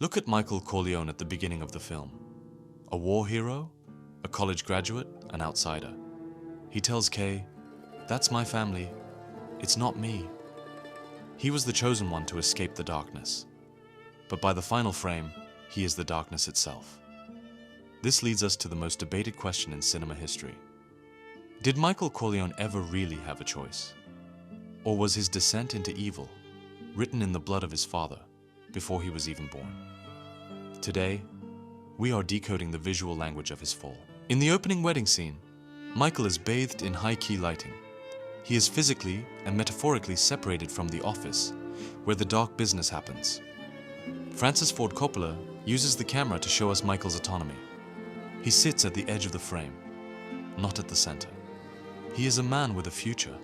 Look at Michael Corleone at the beginning of the film. A war hero, a college graduate, an outsider. He tells Kay, "That's my family, it's not me." He was the chosen one to escape the darkness. But by the final frame, he is the darkness itself. This leads us to the most debated question in cinema history. Did Michael Corleone ever really have a choice? Or was his descent into evil written in the blood of his father before he was even born? Today, we are decoding the visual language of his fall. In the opening wedding scene, Michael is bathed in high-key lighting. He is physically and metaphorically separated from the office, where the dark business happens. Francis Ford Coppola uses the camera to show us Michael's autonomy. He sits at the edge of the frame, not at the center. He is a man with a future.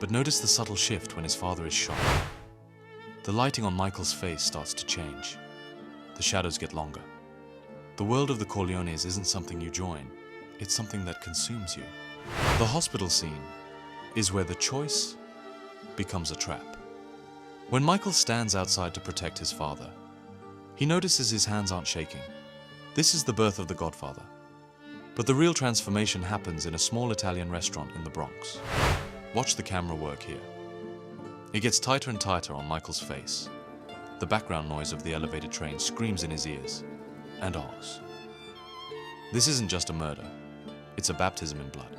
But notice the subtle shift when his father is shot. The lighting on Michael's face starts to change. The shadows get longer. The world of the Corleones isn't something you join, it's something that consumes you. The hospital scene is where the choice becomes a trap. When Michael stands outside to protect his father, he notices his hands aren't shaking. This is the birth of the Godfather. But the real transformation happens in a small Italian restaurant in the Bronx. Watch the camera work here. It gets tighter and tighter on Michael's face. The background noise of the elevated train screams in his ears, and ours. This isn't just a murder, it's a baptism in blood.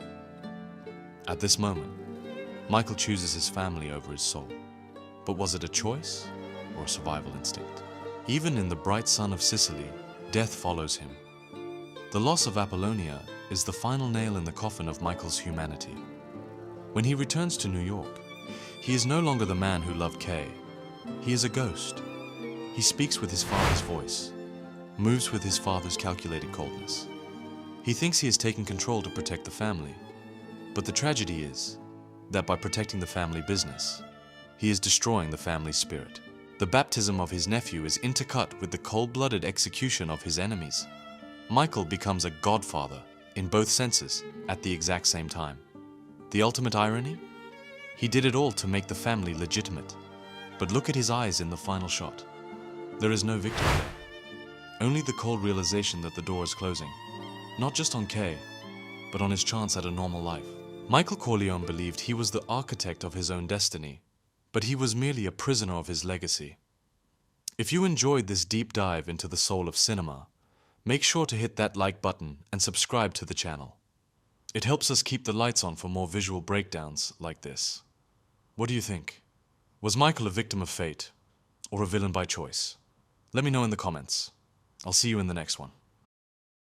At this moment, Michael chooses his family over his soul. But was it a choice or a survival instinct? Even in the bright sun of Sicily, death follows him. The loss of Apollonia is the final nail in the coffin of Michael's humanity. When he returns to New York, he is no longer the man who loved Kay. He is a ghost. He speaks with his father's voice, moves with his father's calculated coldness. He thinks he is taking control to protect the family, but the tragedy is that by protecting the family business, he is destroying the family spirit. The baptism of his nephew is intercut with the cold-blooded execution of his enemies. Michael becomes a godfather in both senses at the exact same time. The ultimate irony? He did it all to make the family legitimate. But look at his eyes in the final shot. There is no victory there. Only the cold realization that the door is closing. Not just on Kay, but on his chance at a normal life. Michael Corleone believed he was the architect of his own destiny, but he was merely a prisoner of his legacy. If you enjoyed this deep dive into the soul of cinema, make sure to hit that like button and subscribe to the channel. It helps us keep the lights on for more visual breakdowns like this. What do you think? Was Michael a victim of fate or a villain by choice? Let me know in the comments. I'll see you in the next one.